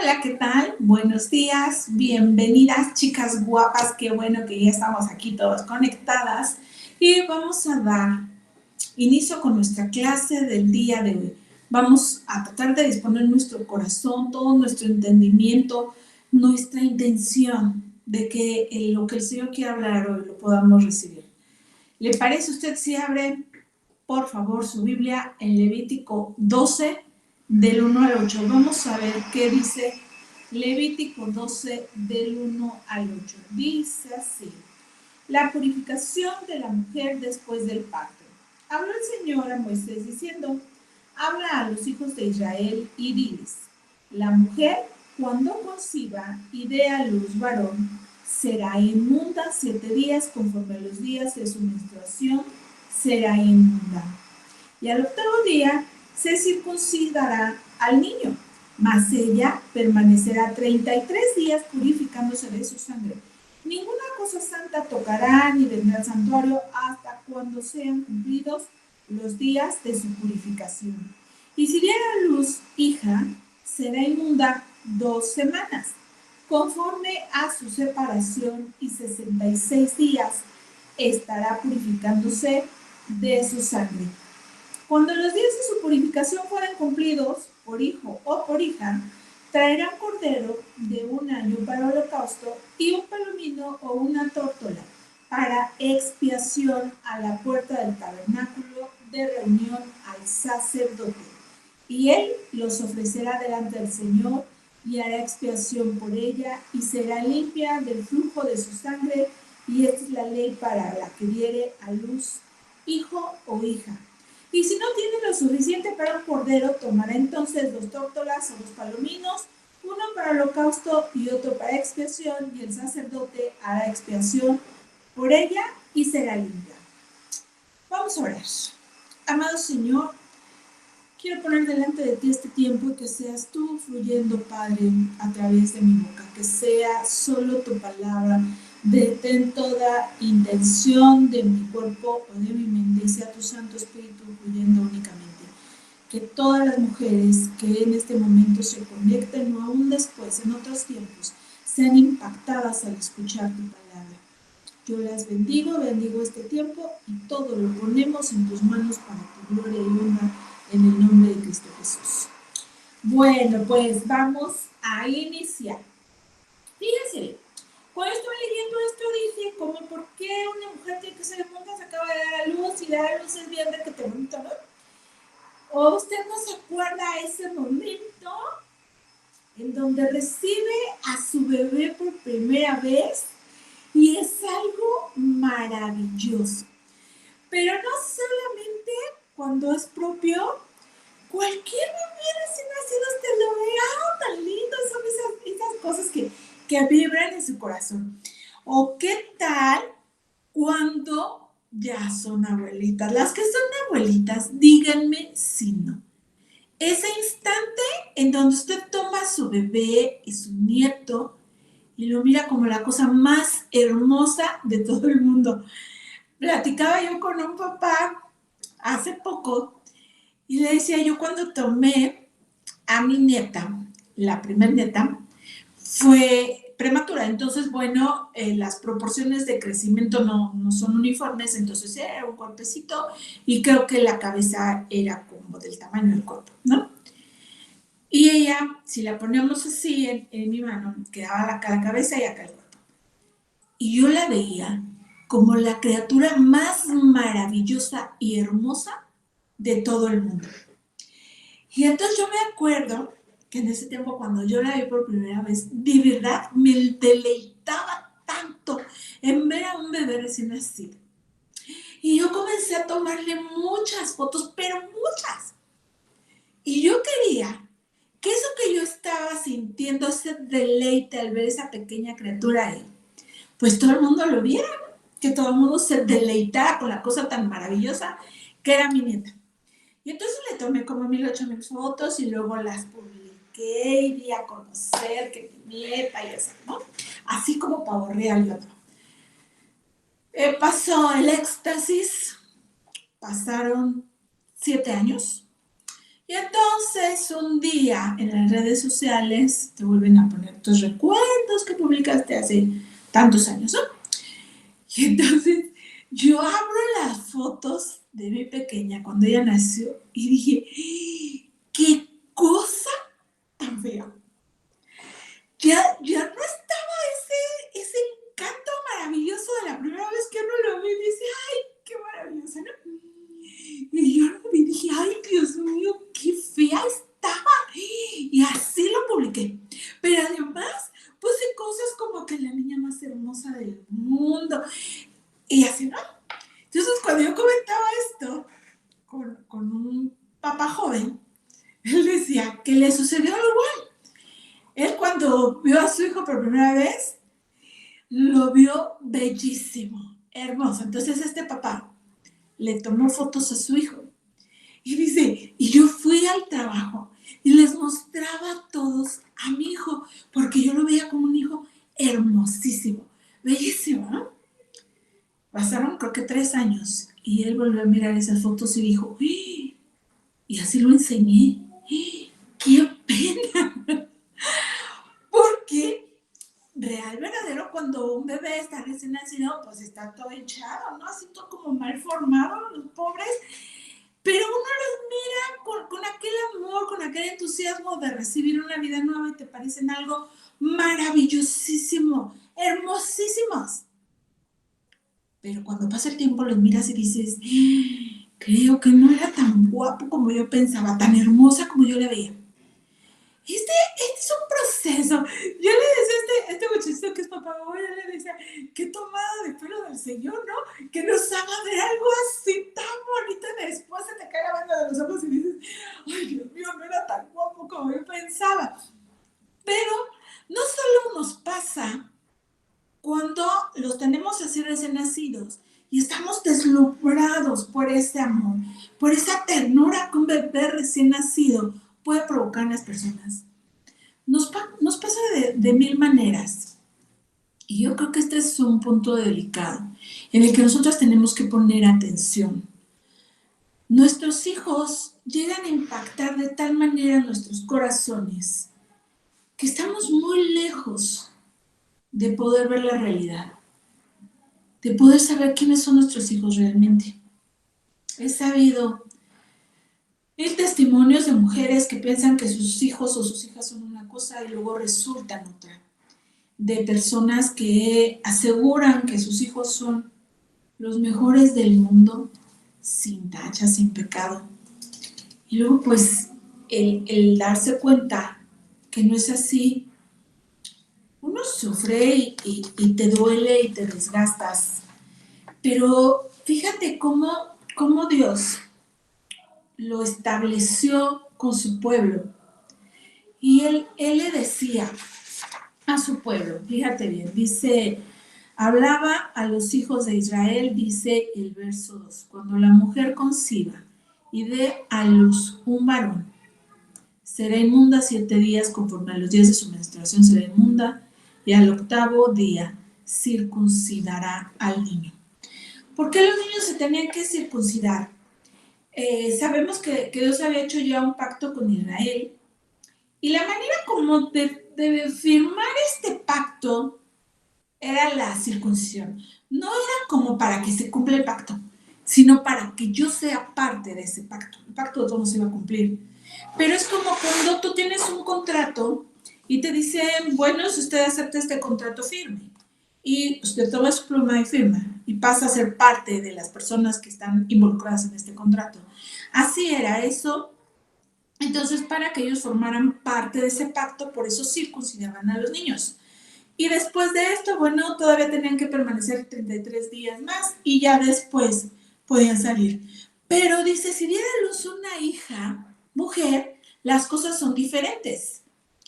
Hola, ¿qué tal? Buenos días, bienvenidas chicas guapas, qué bueno que ya estamos aquí todas conectadas y vamos a dar inicio con nuestra clase del día de hoy. Vamos a tratar de disponer nuestro corazón, todo nuestro entendimiento, nuestra intención de que lo que el Señor quiere hablar hoy lo podamos recibir. ¿Le parece a usted si abre, por favor, su Biblia en Levítico 12, del 1 al 8? Vamos a ver qué dice Levítico 12, del 1 al 8. Dice así: la purificación de la mujer después del parto. Habló el Señor a Moisés diciendo: habla a los hijos de Israel y diles: la mujer, cuando conciba y dé a luz varón, será inmunda 7 días conforme a los días de su menstruación, será inmunda. Y al octavo día se circuncidará al niño, mas ella permanecerá 33 días purificándose de su sangre. Ninguna cosa santa tocará ni vendrá al santuario hasta cuando sean cumplidos los días de su purificación. Y si diera a luz hija, será inmunda 2 semanas, conforme a su separación, y 66 días estará purificándose de su sangre. Cuando los días de su purificación fueran cumplidos, por hijo o por hija, traerán cordero de 1 año para holocausto y un palomino o una tórtola para expiación a la puerta del tabernáculo de reunión al sacerdote. Y él los ofrecerá delante del Señor y hará expiación por ella y será limpia del flujo de su sangre. Y esta es la ley para la que diere a luz hijo o hija. Y si no tiene lo suficiente para un cordero, tomará entonces 2 tórtolas o 2 palominos, uno para holocausto y otro para expiación, y el sacerdote hará expiación por ella y será limpia. Vamos a orar. Amado Señor, quiero poner delante de ti este tiempo y que seas tú fluyendo, Padre, a través de mi boca, que sea solo tu palabra. Detén toda intención de mi cuerpo o de mi mente y sea tu Santo Espíritu fluyendo únicamente. Que todas las mujeres que en este momento se conecten o aún después, en otros tiempos, sean impactadas al escuchar tu palabra. Yo las bendigo este tiempo y todo lo ponemos en tus manos para tu gloria y honra en el nombre de Cristo Jesús. Bueno, pues vamos a iniciar. Fíjense, cuando estoy leyendo esto dije, como por qué una mujer tiene que ser inmunda, se acaba de dar a luz y dar a luz es bien de que te bonito, ¿no? ¿O usted no se acuerda ese momento en donde recibe a su bebé por primera vez? Y es algo maravilloso. Pero no solamente cuando es propio, cualquier bebé recién nacido usted lo ve, tan lindo, son esas cosas que vibran en su corazón. ¿O qué tal cuando ya son abuelitas? Las que son abuelitas, díganme si no. Ese instante en donde usted toma a su bebé y su nieto y lo mira como la cosa más hermosa de todo el mundo. Platicaba yo con un papá hace poco y le decía yo, cuando tomé a mi nieta, la primer nieta, fue prematura. Entonces, bueno, las proporciones de crecimiento no son uniformes, entonces era un golpecito y creo que la cabeza era como del tamaño del cuerpo, ¿no? Y ella, si la poníamos así en mi mano, quedaba la cabeza y acá el cuerpo. Y yo la veía como la criatura más maravillosa y hermosa de todo el mundo. Y entonces yo me acuerdo que en ese tiempo, cuando yo la vi por primera vez, de verdad me deleitaba tanto en ver a un bebé recién nacido. Y yo comencé a tomarle muchas fotos, pero muchas. Y yo quería que eso que yo estaba sintiendo, ese deleite al ver esa pequeña criatura ahí, pues todo el mundo lo viera, que todo el mundo se deleitara con la cosa tan maravillosa que era mi nieta. Y entonces le tomé como 1,000 fotos y luego las publiqué y di a conocer que mi nieta y eso, ¿no? Así como pavo real y otro. Pasó el éxtasis, pasaron 7 años Y entonces un día en las redes sociales te vuelven a poner tus recuerdos que publicaste hace tantos años, ¿no? Y entonces yo abro las fotos de mi pequeña cuando ella nació y dije, ¡qué cosa tan fea! Ya no estaba ese encanto maravilloso de la primera vez que uno lo ve y dice, ¡ay, qué maravilloso!, ¿no? Y yo lo vi y dije, ¡ay, Dios mío, qué fea estaba! Y así lo publiqué. Pero además puse cosas como que la niña más hermosa del mundo. Y así, ¿no? Entonces, cuando yo comentaba esto con un papá joven, él decía que le sucedió algo igual. Él cuando vio a su hijo por primera vez, lo vio bellísimo, hermoso. Entonces este papá le tomó fotos a su hijo y dice, y yo fui al trabajo y les mostraba a todos a mi hijo, porque yo lo veía como un hijo hermosísimo, bellísimo, ¿no? Pasaron creo que 3 años y él volvió a mirar esas fotos y dijo, ¡ay! Y así lo enseñé. ¡Ay! ¡Qué pena! Porque real, verdadero, cuando un bebé está recién nacido, pues está todo hinchado, ¿no? Así todo como mal formado, los pobres. Pero uno los mira con aquel amor, con aquel entusiasmo de recibir una vida nueva y te parecen algo maravillosísimo, hermosísimos. Pero cuando pasa el tiempo los miras y dices, creo que no era tan guapo como yo pensaba, tan hermosa como yo la veía. Este es un proceso. Yo le decía a este muchachito que es papá, yo le decía, qué tomada de pelo del Señor, ¿no? Que nos haga ver algo así tan bonito y después se te cae la banda de los ojos y dices, ay, Dios mío, no era tan guapo como yo pensaba. Pero no solo nos pasa cuando los tenemos así recién nacidos y estamos deslumbrados por ese amor, por esa ternura que un bebé recién nacido puede provocar en las personas. Nos pasa de mil maneras. Y yo creo que este es un punto delicado en el que nosotros tenemos que poner atención. Nuestros hijos llegan a impactar de tal manera nuestros corazones que estamos muy lejos de poder ver la realidad, de poder saber quiénes son nuestros hijos realmente. He sabido mil testimonios de mujeres que piensan que sus hijos o sus hijas son una cosa y luego resultan otra. De personas que aseguran que sus hijos son los mejores del mundo, sin tacha, sin pecado. Y luego pues el darse cuenta que no es así, uno sufre y te duele y te desgastas. Pero fíjate cómo Dios lo estableció con su pueblo. Y él le decía a su pueblo, fíjate bien, dice, hablaba a los hijos de Israel, dice el verso 2, cuando la mujer conciba y dé a luz un varón, será inmunda 7 días, conforme a los días de su menstruación será inmunda, y al 8º día circuncidará al niño. ¿Por qué los niños se tenían que circuncidar? Sabemos que Dios había hecho ya un pacto con Israel, y la manera como de firmar este pacto era la circuncisión. No era como para que se cumpla el pacto, sino para que yo sea parte de ese pacto. El pacto de todos no se iba a cumplir. Pero es como cuando tú tienes un contrato y te dicen, bueno, si usted acepta este contrato, firme. Y usted toma su pluma y firma y pasa a ser parte de las personas que están involucradas en este contrato. Así era eso. Entonces, para que ellos formaran parte de ese pacto, por eso circuncidaban a los niños. Y después de esto, bueno, todavía tenían que permanecer 33 días más y ya después podían salir. Pero dice, si diera a luz una hija, mujer, las cosas son diferentes.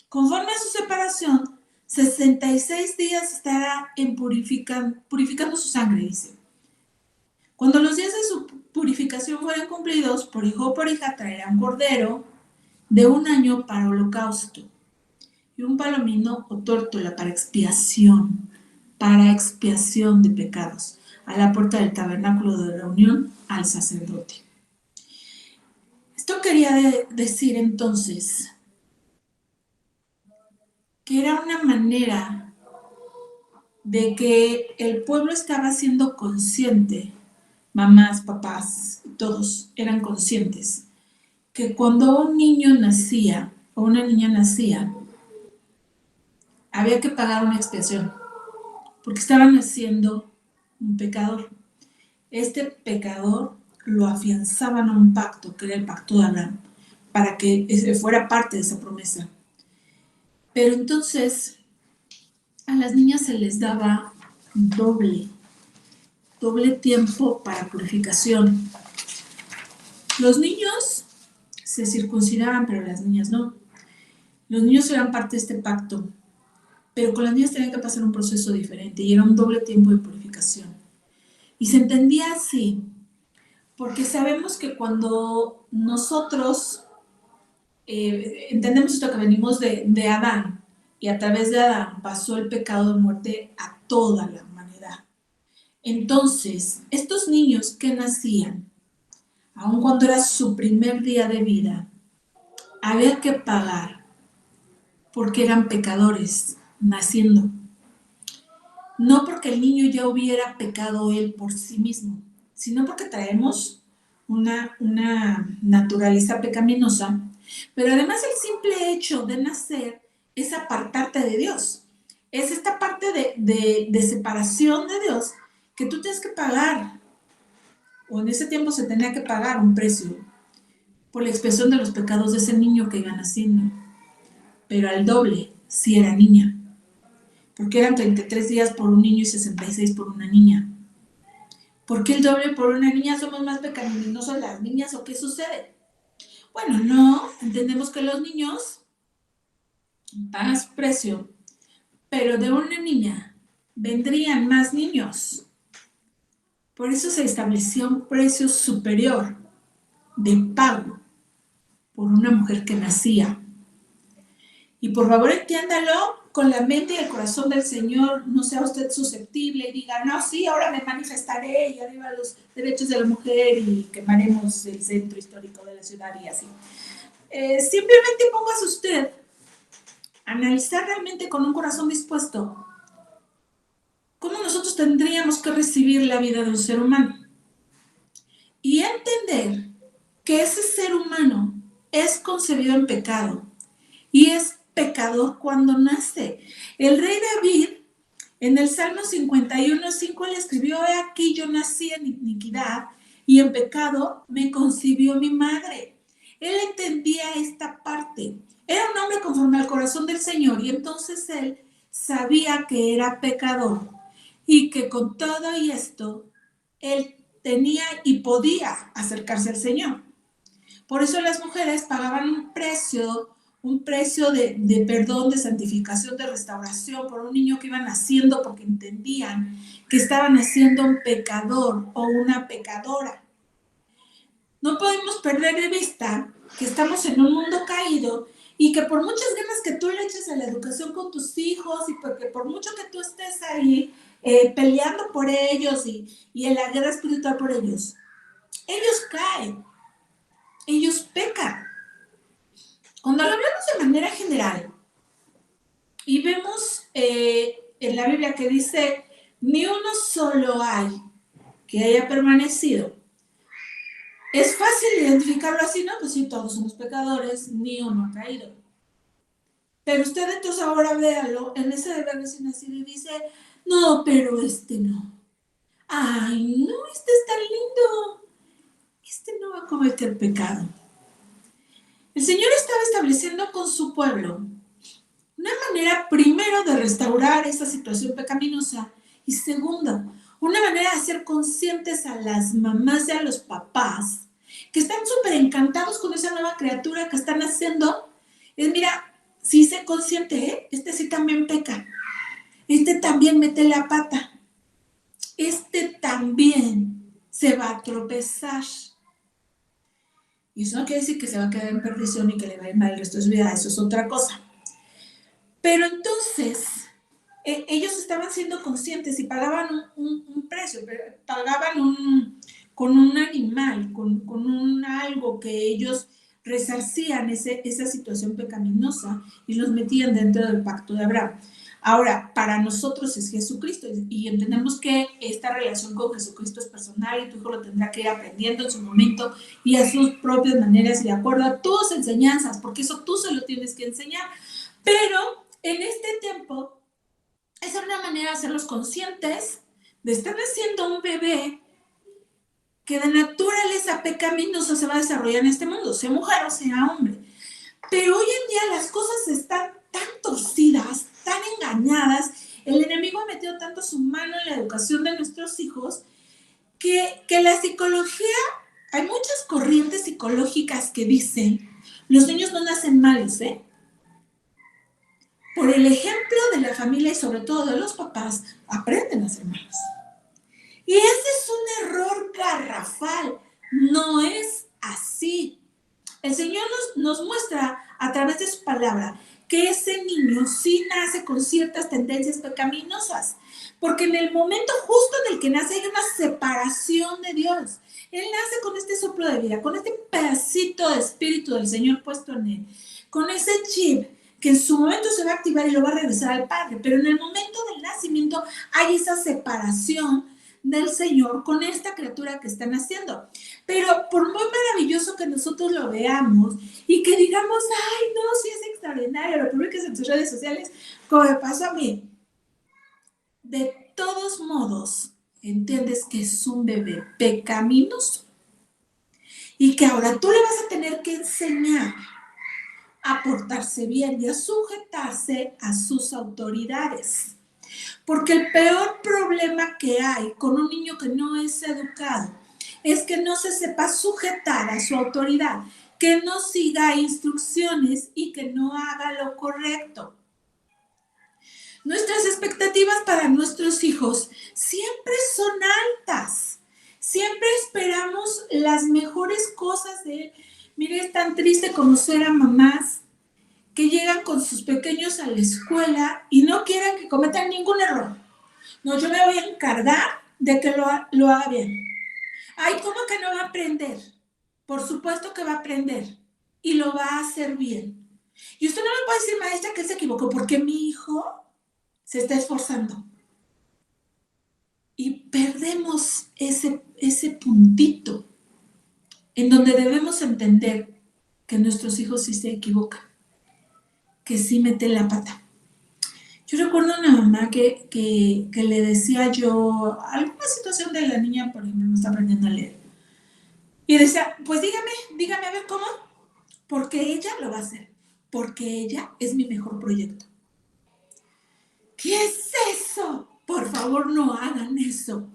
Conforme a su separación, 66 días estará purificando su sangre, dice. Cuando los días de su purificación fueran cumplidos, por hijo o por hija traerá un cordero de 1 año para holocausto y un palomino o tórtola para expiación de pecados, a la puerta del tabernáculo de reunión al sacerdote. Esto quería decir entonces que era una manera de que el pueblo estaba siendo consciente, mamás, papás, todos eran conscientes, que cuando un niño nacía o una niña nacía, había que pagar una expiación, porque estaban naciendo un pecador. Este pecador lo afianzaban a un pacto, que era el pacto de Abraham, para que fuera parte de esa promesa. Pero entonces a las niñas se les daba doble tiempo para purificación. Los niños se circuncidaban, pero las niñas no. Los niños eran parte de este pacto, pero con las niñas tenían que pasar un proceso diferente y era un doble tiempo de purificación. Y se entendía así, porque sabemos que cuando nosotros entendemos esto, que venimos de Adán, y a través de Adán pasó el pecado de muerte a toda la humanidad. Entonces, estos niños que nacían, aun cuando era su primer día de vida, había que pagar porque eran pecadores naciendo. No porque el niño ya hubiera pecado él por sí mismo, sino porque traemos una naturaleza pecaminosa, pero además el simple hecho de nacer es apartarte de Dios. Es esta parte de separación de Dios que tú tienes que pagar, o en ese tiempo se tenía que pagar un precio por la expiación de los pecados de ese niño que iba naciendo, pero al doble si era niña, porque eran 33 días por un niño y 66 por una niña. ¿Por qué el doble por una niña? ¿Somos más pecaminosos las niñas o qué sucede? Bueno, no, entendemos que los niños pagan su precio, pero de una niña vendrían más niños. Por eso se estableció un precio superior de pago por una mujer que nacía. Y por favor entiéndalo con la mente y el corazón del Señor, no sea usted susceptible y diga, no, sí, ahora me manifestaré y arriba los derechos de la mujer y quemaremos el centro histórico de la ciudad y así. Simplemente póngase usted a analizar realmente con un corazón dispuesto cómo nosotros tendríamos que recibir la vida de un ser humano y entender que ese ser humano es concebido en pecado y es pecador cuando nace. El rey David, en el Salmo 51:5, le escribió: he aquí yo nací en iniquidad y en pecado me concibió mi madre. Él entendía esta parte. Era un hombre conforme al corazón del Señor y entonces él sabía que era pecador y que con todo y esto él tenía y podía acercarse al Señor. Por eso las mujeres pagaban un precio de perdón, de santificación, de restauración por un niño que iba naciendo, porque entendían que estaba naciendo un pecador o una pecadora. No podemos perder de vista que estamos en un mundo caído y que por muchas ganas que tú le eches a la educación con tus hijos y porque por mucho que tú estés ahí peleando por ellos y en la guerra espiritual por ellos caen, ellos pecan. Cuando lo hablamos de manera general y vemos en la Biblia que dice, ni uno solo hay que haya permanecido, es fácil identificarlo así, ¿no? Pues sí, todos somos pecadores, ni uno ha caído. Pero usted entonces ahora véalo en ese deber recién nacido y dice, no, pero este no. Ay, no, este es tan lindo. Este no va a cometer pecado. El Señor estaba estableciendo con su pueblo una manera, primero, de restaurar esa situación pecaminosa y segunda, una manera de hacer conscientes a las mamás y a los papás que están súper encantados con esa nueva criatura que están haciendo. Es, mira, sí sé consciente, ¿eh? Este sí también peca, este también mete la pata, este también se va a tropezar. Y eso no quiere decir que se va a quedar en perdición y que le va a ir mal el resto de su vida, eso es otra cosa. Pero entonces, ellos estaban siendo conscientes y pagaban un precio, pagaban con un animal, con un algo que ellos resarcían esa situación pecaminosa y los metían dentro del pacto de Abraham. Ahora, para nosotros es Jesucristo y entendemos que esta relación con Jesucristo es personal y tu hijo lo tendrá que ir aprendiendo en su momento y a sus propias maneras y de acuerdo a tus enseñanzas, porque eso tú se lo tienes que enseñar. Pero en este tiempo es una manera de hacerlos conscientes de estar haciendo un bebé que de naturaleza pecaminosa se va a desarrollar en este mundo, sea mujer o sea hombre. Pero hoy en día las cosas están tan torcidas, tan engañadas, el enemigo ha metido tanto su mano en la educación de nuestros hijos, que la psicología, hay muchas corrientes psicológicas que dicen, los niños no nacen malos, por el ejemplo de la familia y sobre todo de los papás, aprenden a ser malos. Y ese es un error garrafal, no es así. El Señor nos muestra a través de su palabra que ese niño sí nace con ciertas tendencias pecaminosas, porque en el momento justo en el que nace hay una separación de Dios. Él nace con este soplo de vida, con este pedacito de espíritu del Señor puesto en él, con ese chip que en su momento se va a activar y lo va a regresar al Padre, pero en el momento del nacimiento hay esa separación del Señor con esta criatura que están haciendo. Pero por muy maravilloso que nosotros lo veamos y que digamos, ay, no, sí es extraordinario, lo publiques en tus redes sociales, como me pasó a mí, de todos modos, entiendes que es un bebé pecaminoso y que ahora tú le vas a tener que enseñar a portarse bien y a sujetarse a sus autoridades. Porque el peor problema que hay con un niño que no es educado es que no se sepa sujetar a su autoridad, que no siga instrucciones y que no haga lo correcto. Nuestras expectativas para nuestros hijos siempre son altas. Siempre esperamos las mejores cosas de él. Mire, es tan triste conocer a mamás que llegan con sus pequeños a la escuela y no quieren que cometan ningún error. No, yo me voy a encargar de que lo haga bien. Ay, ¿cómo que no va a aprender? Por supuesto que va a aprender y lo va a hacer bien. Y usted no me puede decir, maestra, que él se equivocó porque mi hijo se está esforzando. Y perdemos ese puntito en donde debemos entender que nuestros hijos sí se equivocan, que sí meten la pata. Yo recuerdo a una mamá que le decía yo alguna situación de la niña, por ejemplo, no está aprendiendo a leer. Y decía, pues dígame a ver cómo, porque ella lo va a hacer, porque ella es mi mejor proyecto. ¿Qué es eso? Por favor, no hagan eso.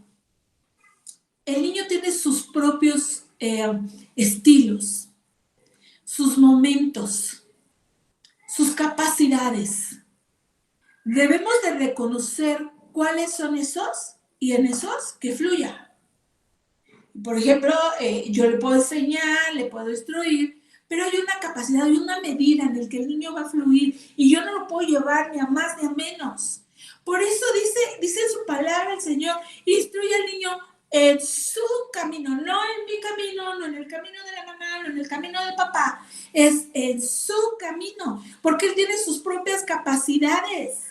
El niño tiene sus propios estilos, sus momentos, sus capacidades. Debemos de reconocer cuáles son esos y en esos que fluya. Por ejemplo, yo le puedo enseñar, le puedo instruir, pero hay una capacidad y una medida en la que el niño va a fluir y yo no lo puedo llevar ni a más ni a menos. Por eso dice en su palabra el Señor, instruye al niño en su camino, no en mi camino, no en el camino de la mamá, no en el camino del papá, es en su camino, porque él tiene sus propias capacidades,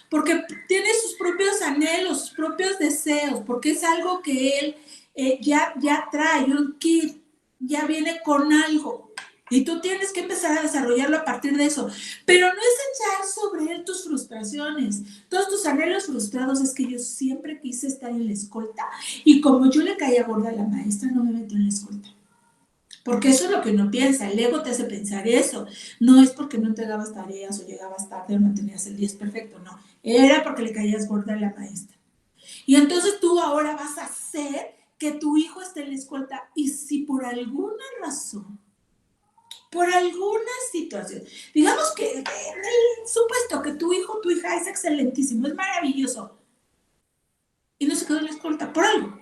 porque tiene sus propios anhelos, sus propios deseos, porque es algo que él ya trae un kit, ya viene con algo. Y tú tienes que empezar a desarrollarlo a partir de eso. Pero no es echar sobre él tus frustraciones. Todos tus anhelos frustrados es que yo siempre quise estar en la escolta. Y como yo le caía gorda a la maestra, no me meto en la escolta. Porque eso es lo que uno piensa. El ego te hace pensar eso. No es porque no entregabas tareas o llegabas tarde o no tenías el 10 perfecto. No. Era porque le caías gorda a la maestra. Y entonces tú ahora vas a hacer que tu hijo esté en la escolta. Y si por alguna razón, por alguna situación, digamos que en el supuesto que tu hijo, tu hija es excelentísimo, es maravilloso, y no se quedó en la escolta por algo.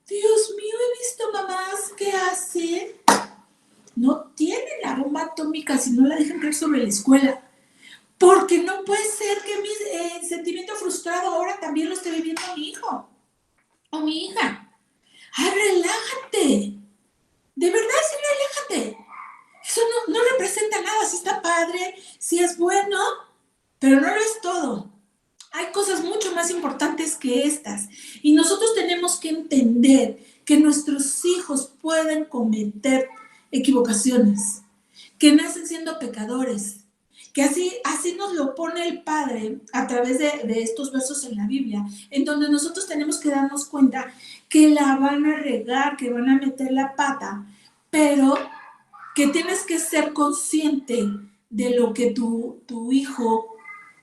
Dios mío, he visto mamás que hacen, no tienen la bomba atómica si no la dejan caer sobre la escuela. Porque no puede ser que mi sentimiento frustrado ahora también lo esté viviendo mi hijo o mi hija. ¡Ay, relájate! De verdad, sí, relájate. Eso no representa nada. Sí está padre, sí es bueno, pero no lo es todo. Hay cosas mucho más importantes que estas. Y nosotros tenemos que entender que nuestros hijos pueden cometer equivocaciones, que nacen siendo pecadores, que así nos lo pone el Padre a través de estos versos en la Biblia, en donde nosotros tenemos que darnos cuenta que la van a regar, que van a meter la pata, pero que tienes que ser consciente de lo que tu hijo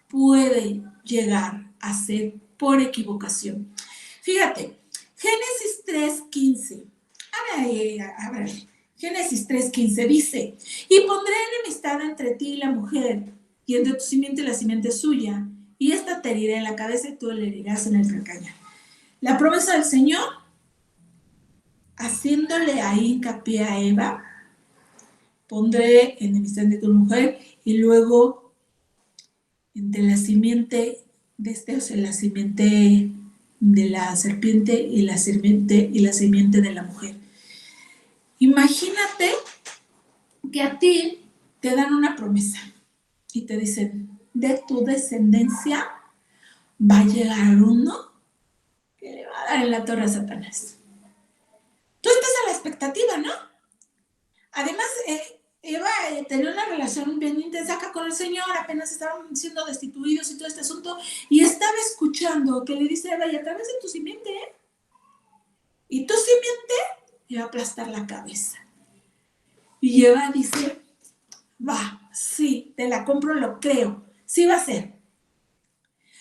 puede llegar a ser por equivocación. Fíjate, Génesis 3:15. A ver, Génesis 3:15 dice, y pondré enemistad entre ti y la mujer, y entre tu simiente y la simiente suya, y esta te herirá en la cabeza y tú le herirás en el calcañar. La promesa del Señor, haciéndole ahí hincapié a Eva, pondré enemistad entre tu mujer, y luego entre la simiente de o sea, la simiente de la serpiente y la simiente de la mujer. Imagínate que a ti te dan una promesa y te dicen, de tu descendencia va a llegar uno que le va a dar en la torre a Satanás. Tú estás a la expectativa, ¿no? Además, Eva tenía una relación bien intensa acá con el Señor, apenas estaban siendo destituidos y todo este asunto, y estaba escuchando que le dice a Eva, y a través de tu simiente, y tu simiente le va a aplastar la cabeza. Y Eva dice, va, sí, te la compro, lo creo, sí va a ser.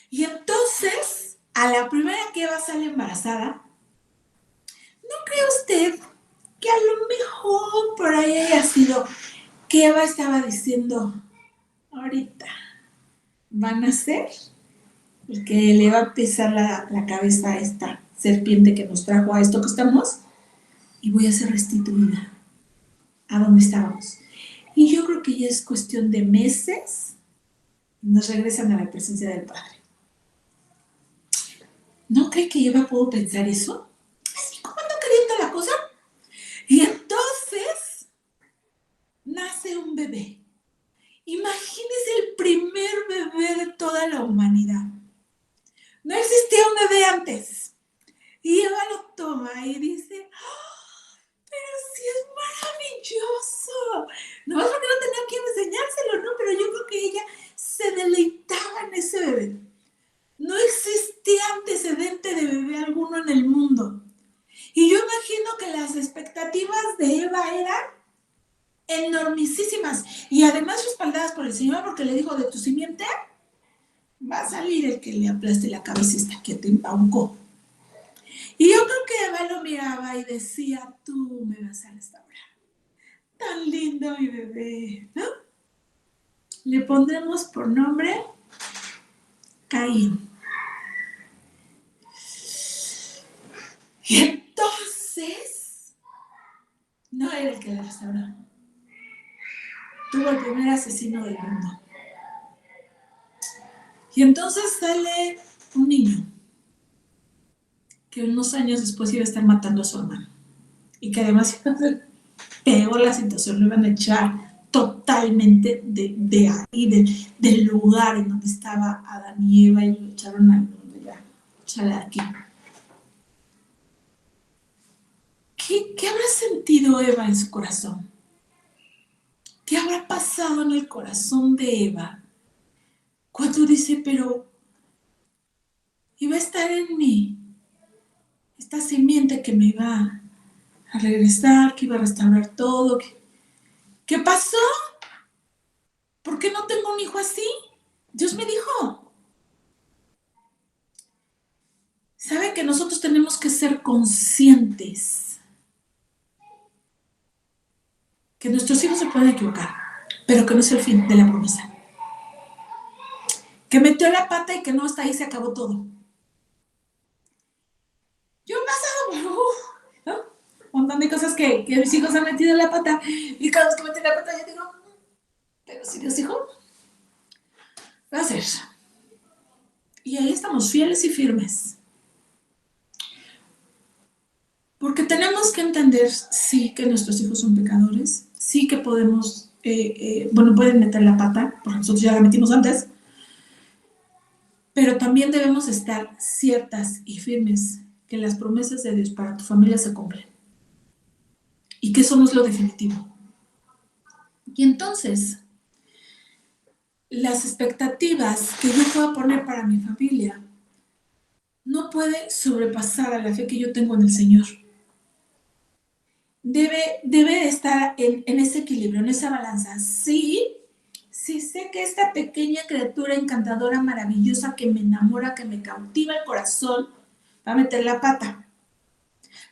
Y entonces, a la primera que Eva sale embarazada, ¿no cree usted que a lo mejor por ahí haya sido que Eva estaba diciendo, ahorita van a ser el que le va a pisar la cabeza a esta serpiente que nos trajo a esto que estamos y voy a ser restituida a donde estábamos? Y yo creo que ya es cuestión de meses y nos regresan a la presencia del Padre. ¿No cree que Eva pudo pensar eso? Así como no queriendo la cosa. Y entonces nace un bebé. Imagínese el primer bebé de toda la humanidad. No existía un bebé antes. Y Eva lo toma y dice, ¡oh, pero sí es maravilloso! Nomás porque no tenía quien enseñárselo, ¿no? Pero yo creo que ella se deleitaba en ese bebé. No existía antecedente de bebé alguno en el mundo. Y yo imagino que las expectativas de Eva eran enormísimas. Y además respaldadas por el Señor, porque le dijo, de tu simiente va a salir el que le aplaste la cabeza esta que te embaucó. Y yo creo que Eva lo miraba y decía, tú me vas a restaurar. Tan lindo mi bebé, ¿no? Le pondremos por nombre Caín. Y entonces, no era el que la restauró. Tuvo el primer asesino del mundo. Y entonces sale un niño que unos años después iba a estar matando a su hermano. Y que además iba a ser peor la situación, lo iban a echar totalmente de ahí, del lugar en donde estaba Adán y Eva, y lo echaron a donde ya, échale de aquí. ¿Qué habrá sentido Eva en su corazón? ¿Qué habrá pasado en el corazón de Eva cuando dice, pero iba a estar en mí esta simiente que me iba a regresar, que iba a restaurar todo? ¿Qué pasó? ¿Por qué no tengo un hijo así? Dios me dijo. ¿Sabe que nosotros tenemos que ser conscientes que nuestros hijos se pueden equivocar, pero que no es el fin de la promesa? Que metió la pata y que no, hasta ahí se acabó todo. Yo he pasado por ¿no? Un montón de cosas que mis hijos han metido la pata, y cada vez que meten la pata yo digo, pero si Dios dijo, va a ser. Y ahí estamos, fieles y firmes. Porque tenemos que entender, sí, que nuestros hijos son pecadores, sí que podemos, pueden meter la pata, porque nosotros ya la metimos antes, pero también debemos estar ciertas y firmes que las promesas de Dios para tu familia se cumplen y que eso no es lo definitivo. Y entonces, las expectativas que yo pueda poner para mi familia no puede sobrepasar a la fe que yo tengo en el Señor. Debe estar en ese equilibrio, en esa balanza. Sí, sí sé que esta pequeña criatura encantadora, maravillosa, que me enamora, que me cautiva el corazón, va a meter la pata.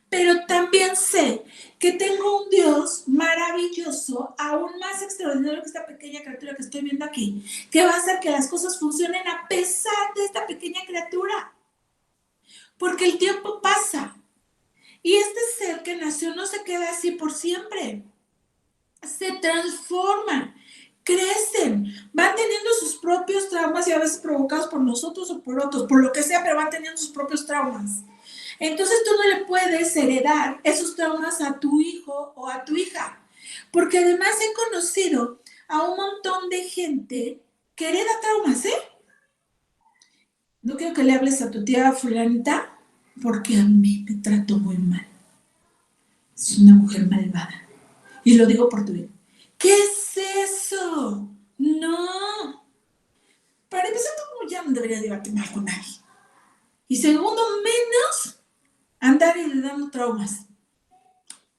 Pero también sé que tengo un Dios maravilloso, aún más extraordinario que esta pequeña criatura que estoy viendo aquí, que va a hacer que las cosas funcionen a pesar de esta pequeña criatura. Porque el tiempo pasa. Y este ser que nació no se queda así por siempre. Se transforman, crecen, van teniendo sus propios traumas y a veces provocados por nosotros o por otros, por lo que sea, pero van teniendo sus propios traumas. Entonces tú no le puedes heredar esos traumas a tu hijo o a tu hija, porque además he conocido a un montón de gente que hereda traumas, ¿eh? No quiero que le hables a tu tía fulanita, porque a mí me trató muy mal. Es una mujer malvada. Y lo digo por tu bien. ¿Qué es eso? No. Para empezar, tú ya no deberías llevarte mal con nadie. Y segundo, menos andar heredando traumas.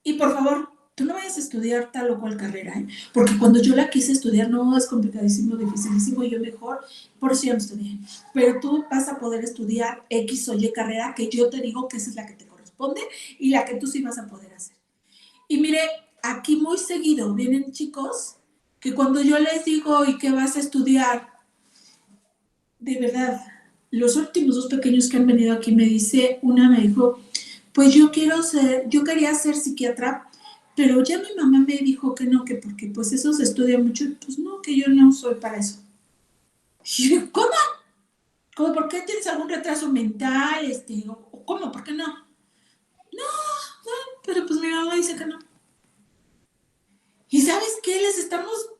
Y por favor, tú no vayas a estudiar tal o cual carrera, ¿eh? Porque cuando yo la quise estudiar, no, es complicadísimo, dificilísimo, y yo mejor, por eso ya no estudié. Pero tú vas a poder estudiar X o Y carrera, que yo te digo que esa es la que te corresponde y la que tú sí vas a poder hacer. Y mire, aquí muy seguido vienen chicos que cuando yo les digo, ¿y qué vas a estudiar? De verdad, los últimos dos pequeños que han venido aquí me dijo, pues yo quería ser psiquiatra, pero ya mi mamá me dijo que no, que porque pues eso se estudia mucho, pues no, que yo no soy para eso. Y yo, ¿cómo? ¿Cómo? ¿Por qué tienes algún retraso mental? ¿O cómo? ¿Por qué no? No, pero pues mi mamá dice que no. ¿Y sabes qué? Les estamos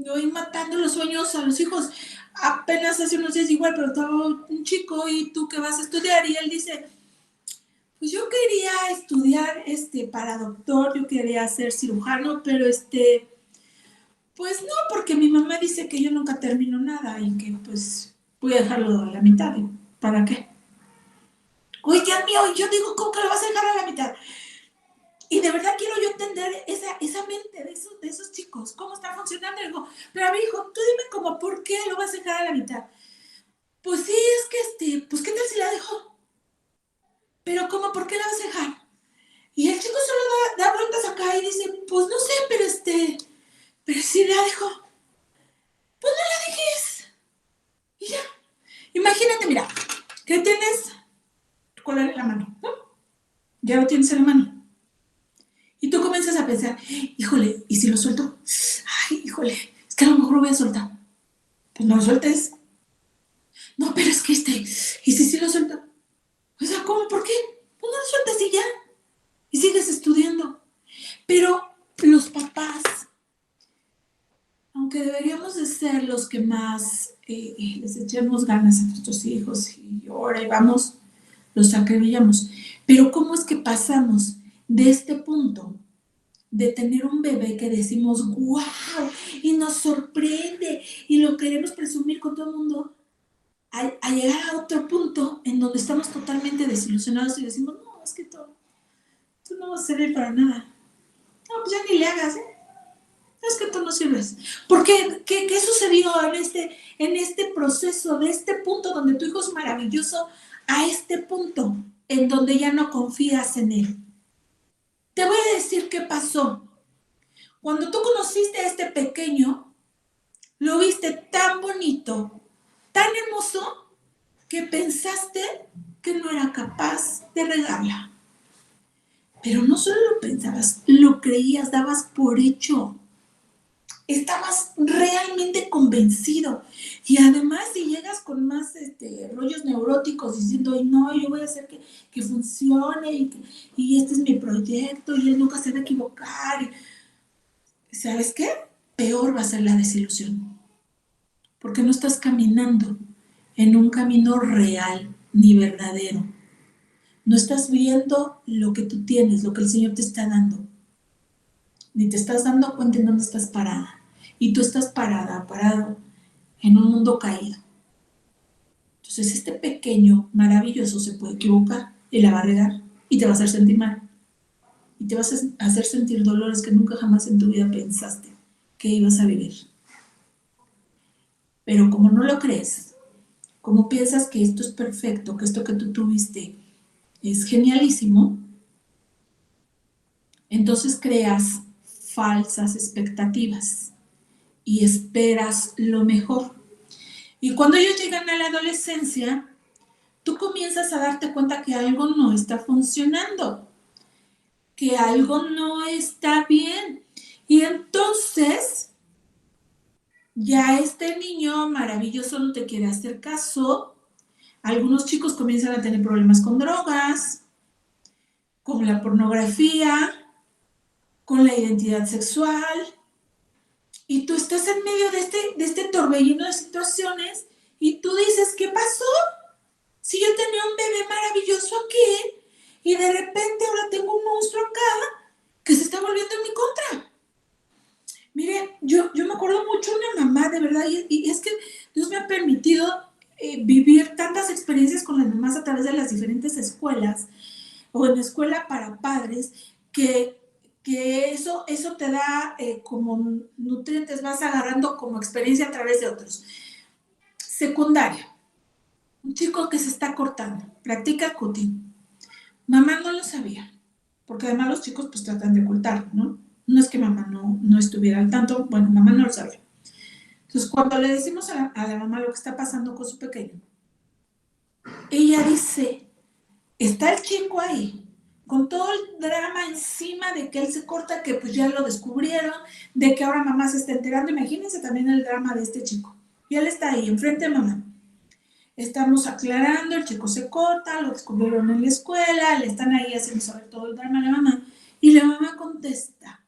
hoy matando los sueños a los hijos. Apenas hace unos días igual, pero estaba un chico y tú que vas a estudiar y él dice, pues yo quería estudiar para doctor, yo quería ser cirujano, pero pues no, porque mi mamá dice que yo nunca termino nada y que pues voy a dejarlo a la mitad. ¿Para qué? Oye, Dios mío, yo digo, ¿cómo que lo vas a dejar a la mitad? Y de verdad quiero yo entender esa mente de esos chicos, cómo está funcionando. Y digo, pero a ver, hijo, tú dime como, ¿por qué lo vas a dejar a la mitad? Pues sí, es que pues ¿qué tal si la dejo? Pero ¿cómo, por qué la vas a dejar? Y el chico solo da vueltas acá y dice, pues no sé, pero si la dejo, pues no la dejes. Y ya. Imagínate, mira, que tienes tu collar en la mano, ¿no? Ya lo tienes en la mano. Y tú comienzas a pensar, híjole, ¿y si lo suelto? Ay, híjole, es que a lo mejor lo voy a soltar. Pues no lo sueltes. No, pero es que ¿y si sí lo suelto? O sea, ¿cómo? ¿Por qué? Pues no lo sueltas y ya. Y sigues estudiando. Pero los papás, aunque deberíamos de ser los que más les echemos ganas a nuestros hijos y ahora y vamos, los acribillamos. Pero ¿cómo es que pasamos de este punto de tener un bebé que decimos, wow, y nos sorprende y lo queremos presumir con todo el mundo, a llegar a otro punto en donde estamos totalmente desilusionados y decimos, no, es que tú no vas a servir para nada. No, pues ya ni le hagas, ¿eh? Es que tú no sirves. ¿Por qué? ¿Qué sucedió en este proceso, de este punto donde tu hijo es maravilloso, a este punto en donde ya no confías en él? Te voy a decir qué pasó. Cuando tú conociste a este pequeño, lo viste tan bonito, tan hermoso, que pensaste que no era capaz de regarla. Pero no solo lo pensabas, lo creías, dabas por hecho. estabas realmente convencido. Y además, si llegas con más rollos neuróticos diciendo, ay, no, yo voy a hacer que funcione y este es mi proyecto y él nunca se va a equivocar. ¿Sabes qué? Peor va a ser la desilusión. Porque no estás caminando en un camino real ni verdadero. No estás viendo lo que tú tienes, lo que el Señor te está dando. Ni te estás dando cuenta en dónde estás parada. Y tú estás parado en un mundo caído. Entonces este pequeño maravilloso se puede equivocar y la va a regar y te va a hacer sentir mal. Y te vas a hacer sentir dolores que nunca jamás en tu vida pensaste que ibas a vivir. Pero como no lo crees, como piensas que esto es perfecto, que esto que tú tuviste es genialísimo, entonces creas falsas expectativas y esperas lo mejor. Y cuando ellos llegan a la adolescencia, tú comienzas a darte cuenta que algo no está funcionando, que algo no está bien. Y entonces ya este niño maravilloso no te quiere hacer caso. Algunos chicos comienzan a tener problemas con drogas, con la pornografía, con la identidad sexual. Y tú estás en medio de este torbellino de situaciones y tú dices, ¿qué pasó? Si yo tenía un bebé maravilloso aquí y de repente ahora tengo un monstruo acá que se está volviendo en mi contra. Mire, yo me acuerdo mucho de una mamá, de verdad, y es que Dios me ha permitido vivir tantas experiencias con las mamás a través de las diferentes escuelas o en escuela para padres que eso te da como nutrientes, vas agarrando como experiencia a través de otros. Secundaria, un chico que se está cortando, practica cutting. Mamá no lo sabía, porque además los chicos pues tratan de ocultarlo, ¿no? No es que mamá no estuviera al tanto, bueno, mamá no lo sabía. Entonces, cuando le decimos a la mamá lo que está pasando con su pequeño, ella dice, está el chico ahí, con todo el drama encima de que él se corta, que pues ya lo descubrieron, de que ahora mamá se está enterando. Imagínense también el drama de este chico. Y él está ahí, enfrente de mamá. Estamos aclarando, el chico se corta, lo descubrieron en la escuela, le están ahí haciendo saber todo el drama a la mamá. Y la mamá contesta,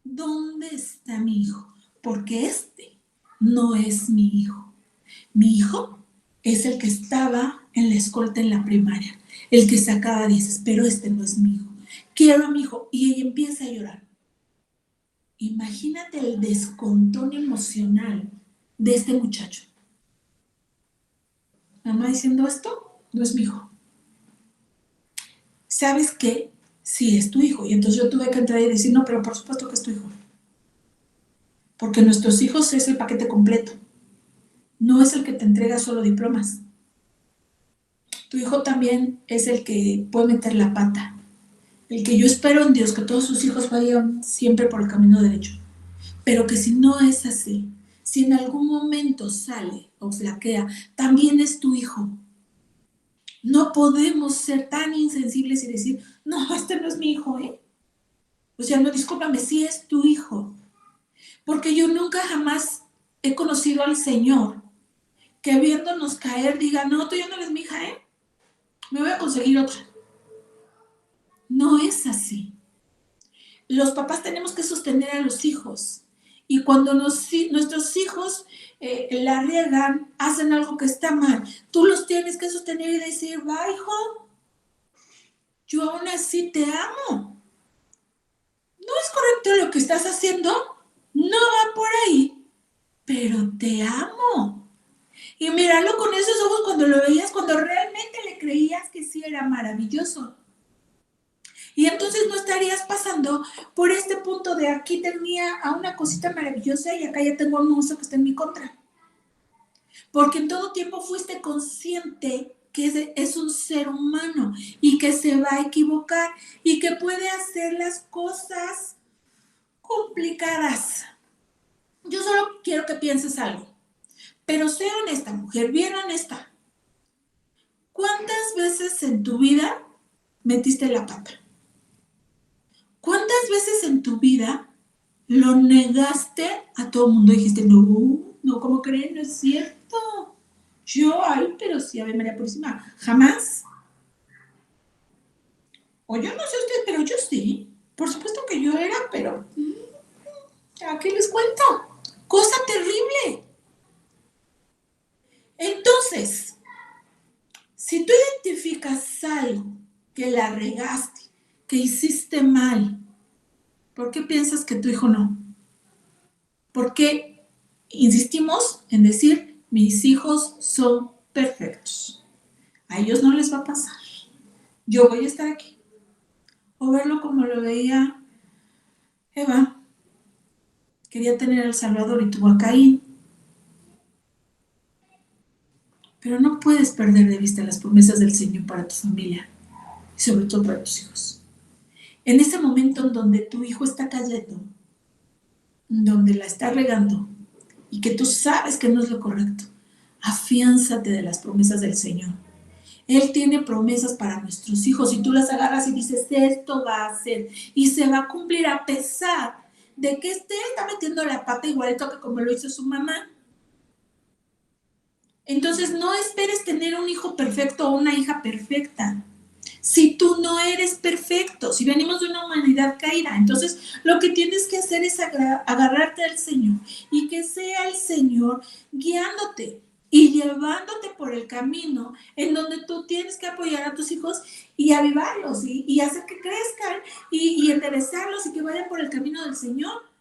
¿dónde está mi hijo? Porque este no es mi hijo. Mi hijo es el que estaba en la escolta en la primaria, el que sacaba 10, pero este no es mi hijo. Quiero a mi hijo. Y ella empieza a llorar. Imagínate el descontón emocional de este muchacho. Mamá diciendo, esto no es mi hijo. ¿Sabes qué? Sí, es tu hijo. Y entonces yo tuve que entrar y decir, no, pero por supuesto que es tu hijo. Porque nuestros hijos es el paquete completo. No es el que te entrega solo diplomas. Tu hijo también es el que puede meter la pata. El que yo espero en Dios que todos sus hijos vayan siempre por el camino derecho. Pero que si no es así, si en algún momento sale o flaquea, también es tu hijo. No podemos ser tan insensibles y decir, no, este no es mi hijo, ¿eh? O sea, no, discúlpame, sí es tu hijo. Porque yo nunca jamás he conocido al Señor que viéndonos caer diga, no, tú ya no eres mi hija, ¿eh? Me voy a conseguir otra. No es así. Los papás tenemos que sostener a los hijos. Y cuando nuestros hijos la riegan, hacen algo que está mal, tú los tienes que sostener y decir, va, hijo, yo aún así te amo. No es correcto lo que estás haciendo, no va por ahí, pero te amo. Y míralo con esos ojos cuando lo veías, cuando realmente le creías que sí era maravilloso. Y entonces no estarías pasando por este punto de aquí tenía a una cosita maravillosa y acá ya tengo a un monstruo que está en mi contra. Porque en todo tiempo fuiste consciente que es un ser humano y que se va a equivocar y que puede hacer las cosas complicadas. Yo solo quiero que pienses algo, pero sé honesta, mujer, bien honesta. ¿Cuántas veces en tu vida metiste la pata? ¿Cuántas veces en tu vida lo negaste a todo el mundo, dijiste, no, ¿cómo creen? No es cierto. Ay, pero sí, Ave María Purísima, jamás. O yo no sé ustedes, pero yo sí. Por supuesto que yo era, pero ¿a qué les cuento? Cosa terrible. Entonces, si tú identificas algo que la regaste, que hiciste mal, ¿por qué piensas que tu hijo no? ¿Por qué insistimos en decir, mis hijos son perfectos? A ellos no les va a pasar. Yo voy a estar aquí. O verlo como lo veía Eva. Quería tener al Salvador y tuvo a Caín. Pero no puedes perder de vista las promesas del Señor para tu familia y sobre todo para tus hijos. En ese momento en donde tu hijo está cayendo, donde la está regando y que tú sabes que no es lo correcto, afiánzate de las promesas del Señor. Él tiene promesas para nuestros hijos y tú las agarras y dices, esto va a ser y se va a cumplir a pesar de que este está metiendo la pata igualito que como lo hizo su mamá. Entonces no esperes tener un hijo perfecto o una hija perfecta. Si tú no eres perfecto, si venimos de una humanidad caída, entonces lo que tienes que hacer es agarrarte al Señor y que sea el Señor guiándote y llevándote por el camino en donde tú tienes que apoyar a tus hijos y avivarlos y hacer que crezcan y enderezarlos y que vayan por el camino del Señor.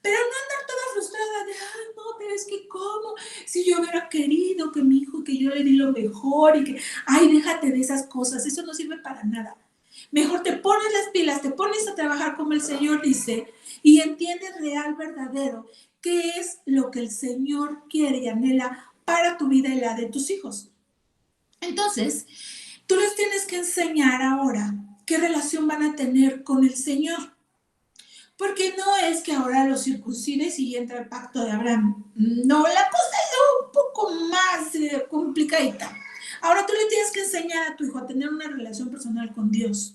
Pero no andar toda frustrada de, ay, no, pero es que cómo, si yo hubiera querido que mi hijo, que yo le di lo mejor y que, ay, déjate de esas cosas, eso no sirve para nada. Mejor te pones las pilas, te pones a trabajar como el Señor dice y entiendes real, verdadero, qué es lo que el Señor quiere y anhela para tu vida y la de tus hijos. Entonces, tú les tienes que enseñar ahora qué relación van a tener con el Señor. Porque no es que ahora los circuncides y entra el pacto de Abraham. No, la cosa es un poco más complicadita. Ahora tú le tienes que enseñar a tu hijo a tener una relación personal con Dios.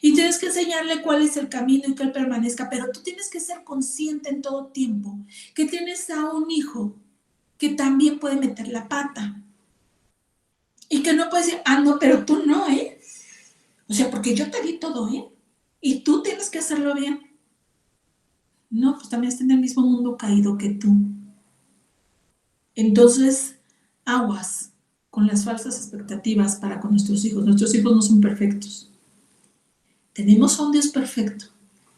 Y tienes que enseñarle cuál es el camino y que él permanezca. Pero tú tienes que ser consciente en todo tiempo que tienes a un hijo que también puede meter la pata. Y que no puede decir, no, pero tú no, ¿eh? O sea, porque yo te di todo, ¿eh? Y tú tienes que hacerlo bien. No, pues también está en el mismo mundo caído que tú. Entonces, aguas con las falsas expectativas para con nuestros hijos. Nuestros hijos no son perfectos. Tenemos a un Dios perfecto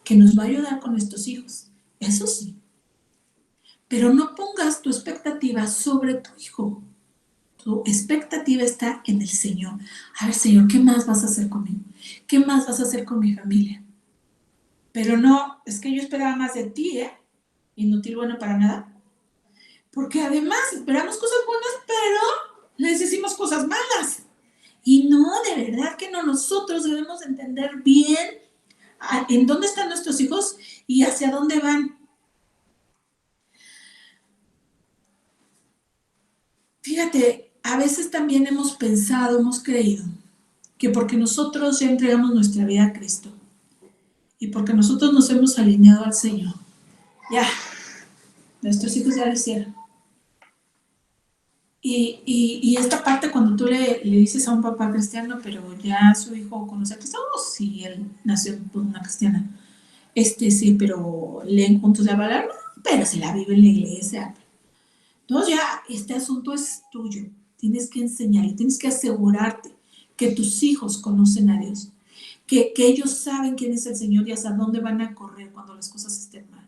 que nos va a ayudar con nuestros hijos. Eso sí. Pero no pongas tu expectativa sobre tu hijo. Tu expectativa está en el Señor. A ver, Señor, ¿qué más vas a hacer conmigo? ¿Qué más vas a hacer con mi familia? Pero no, es que yo esperaba más de ti, ¿eh? Inútil, bueno para nada. Porque además esperamos cosas buenas, pero les decimos cosas malas. Y no, de verdad que no, nosotros debemos entender bien en dónde están nuestros hijos y hacia dónde van. Fíjate, a veces también hemos pensado, hemos creído que porque nosotros ya entregamos nuestra vida a Cristo y porque nosotros nos hemos alineado al Señor, ya, nuestros hijos ya lo hicieron. Y esta parte cuando tú le dices a un papá cristiano, pero ya su hijo conoce a Cristo, sí, él nació por una cristiana. Sí, pero leen juntos la palabra, pero se la vive en la iglesia. Entonces ya este asunto es tuyo. Tienes que enseñarle, tienes que asegurarte que tus hijos conocen a Dios, que ellos saben quién es el Señor y hasta dónde van a correr cuando las cosas estén mal.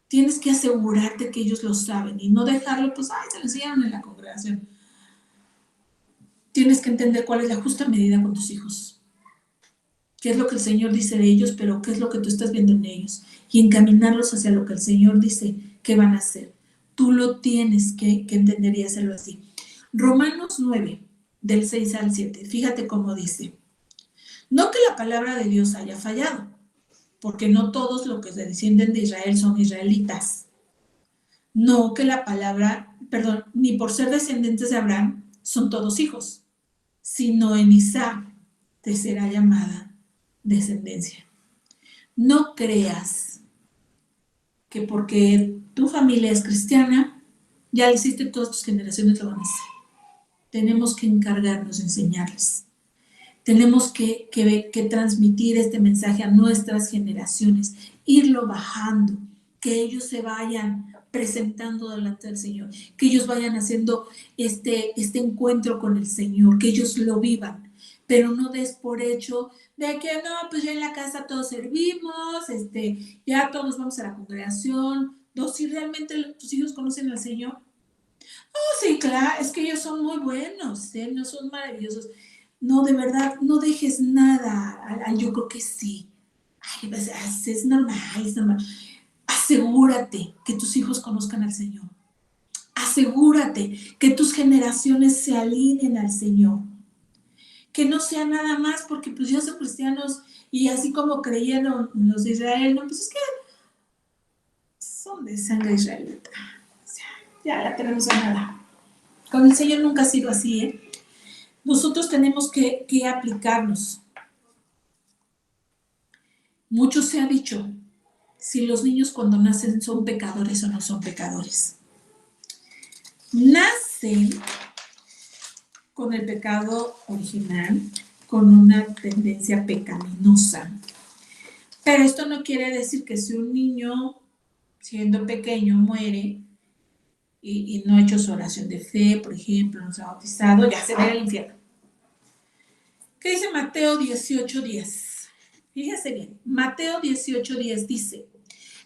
Tienes que asegurarte que ellos lo saben y no dejarlo, pues, se lo enseñaron en la congregación. Tienes que entender cuál es la justa medida con tus hijos. Qué es lo que el Señor dice de ellos, pero qué es lo que tú estás viendo en ellos. Y encaminarlos hacia lo que el Señor dice que van a hacer. Tú lo tienes que entender y hacerlo así. Romanos 9, del 6 al 7. Fíjate cómo dice. No que la palabra de Dios haya fallado, porque no todos los que se descienden de Israel son israelitas. No que la palabra, perdón, ni por ser descendientes de Abraham son todos hijos, sino en Isaac te será llamada descendencia. No creas que porque tu familia es cristiana, ya lo hiciste, todas tus generaciones lo van a hacer. Tenemos que encargarnos de enseñarles. Tenemos que transmitir este mensaje a nuestras generaciones, irlo bajando, que ellos se vayan presentando delante del Señor, que ellos vayan haciendo este encuentro con el Señor, que ellos lo vivan, pero no des por hecho de que no, pues ya en la casa todos servimos, ya todos vamos a la congregación. No, si realmente tus hijos conocen al Señor. Oh, sí, claro, es que ellos son muy buenos, no son maravillosos. No, de verdad, no dejes nada. Yo creo que sí. Ay, pues, es normal, es normal. Asegúrate que tus hijos conozcan al Señor. Asegúrate que tus generaciones se alineen al Señor. Que no sea nada más porque pues ya son cristianos y así como creyeron los de Israel, no, pues es que son de sangre israelita. O sea, ya la tenemos ganada. Con el Señor nunca ha sido así, ¿eh? Nosotros tenemos que aplicarnos. Mucho se ha dicho si los niños cuando nacen son pecadores o no son pecadores. Nacen con el pecado original, con una tendencia pecaminosa. Pero esto no quiere decir que si un niño, siendo pequeño, muere y no ha hecho su oración de fe, por ejemplo, no se ha bautizado, ya se va al infierno. ¿Qué dice Mateo 18:10? Fíjese bien, Mateo 18:10 dice,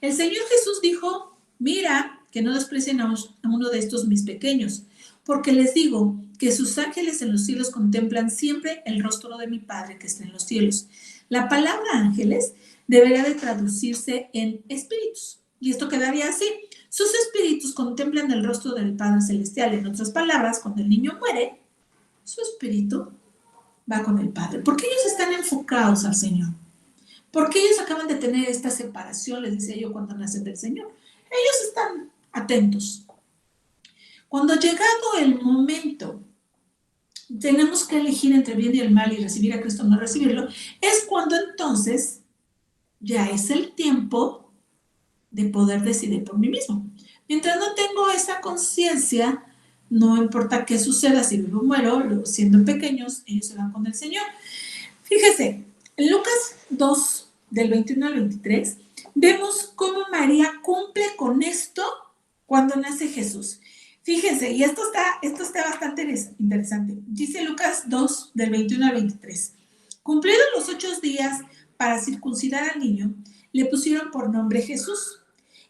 el Señor Jesús dijo, mira, que no desprecien a uno de estos mis pequeños, porque les digo que sus ángeles en los cielos contemplan siempre el rostro de mi Padre que está en los cielos. La palabra ángeles debería de traducirse en espíritus, y esto quedaría así, sus espíritus contemplan el rostro del Padre Celestial. En otras palabras, cuando el niño muere, su espíritu va con el Padre, porque ellos están enfocados al Señor, porque ellos acaban de tener esta separación, les decía yo, cuando nacen del Señor. Ellos están atentos. Cuando llegado el momento, tenemos que elegir entre bien y el mal y recibir a Cristo o no recibirlo, es cuando entonces ya es el tiempo de poder decidir por mí mismo. Mientras no tengo esa conciencia, no importa qué suceda, si vivo o muero, siendo pequeños, ellos se van con el Señor. Fíjese, en Lucas 2, del 21 al 23, vemos cómo María cumple con esto cuando nace Jesús. Fíjense, y esto está bastante interesante. Dice Lucas 2, del 21 al 23. Cumplidos los 8 días para circuncidar al niño, le pusieron por nombre Jesús,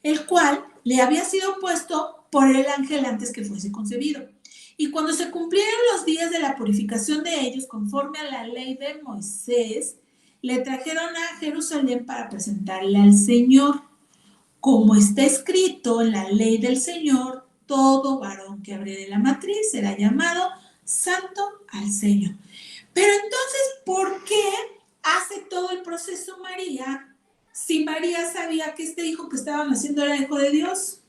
el cual le había sido puesto por el ángel antes que fuese concebido. Y cuando se cumplieron los días de la purificación de ellos, conforme a la ley de Moisés, le trajeron a Jerusalén para presentarle al Señor. Como está escrito en la ley del Señor, todo varón que abre de la matriz será llamado santo al Señor. Pero entonces, ¿por qué hace todo el proceso María si María sabía que este hijo que estaba naciendo era hijo de Dios?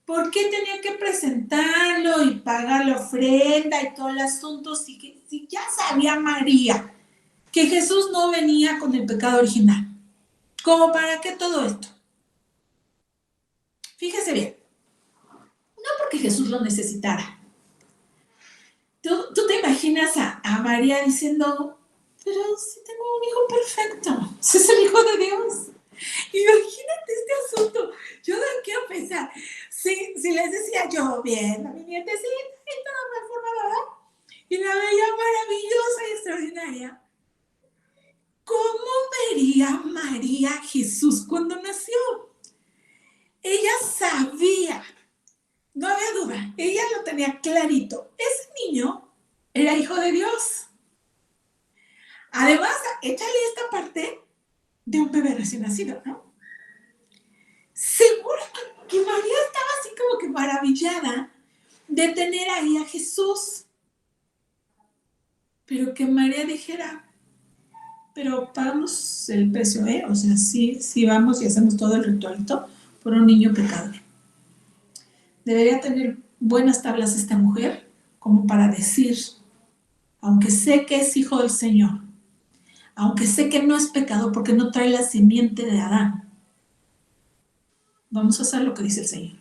¿Por qué tenía que presentarlo y pagar la ofrenda y todo el asunto si ya sabía María que Jesús no venía con el pecado original? ¿Cómo para qué todo esto? Fíjese bien, no porque Jesús lo necesitara. ¿Tú te imaginas a María diciendo, pero si tengo un hijo perfecto, si es el hijo de Dios? Imagínate este asunto. Yo de aquí a pensar, si les decía yo, bien, a mi nietecita y toda una forma, ¿verdad? Y la veía maravillosa y extraordinaria. ¿Cómo vería María a Jesús cuando nació? Ella sabía, no había duda, ella lo tenía clarito. Ese niño era hijo de Dios. Además, échale esta parte de un bebé recién nacido, ¿no? Seguro que María estaba así como que maravillada de tener ahí a Jesús. Pero que María dijera, pero pagamos el precio, ¿eh? O sea, sí vamos y hacemos todo el ritualito por un niño pecador. Debería tener buenas tablas esta mujer como para decir, aunque sé que es hijo del Señor, aunque sé que no es pecador porque no trae la simiente de Adán, Vamos a hacer lo que dice el Señor.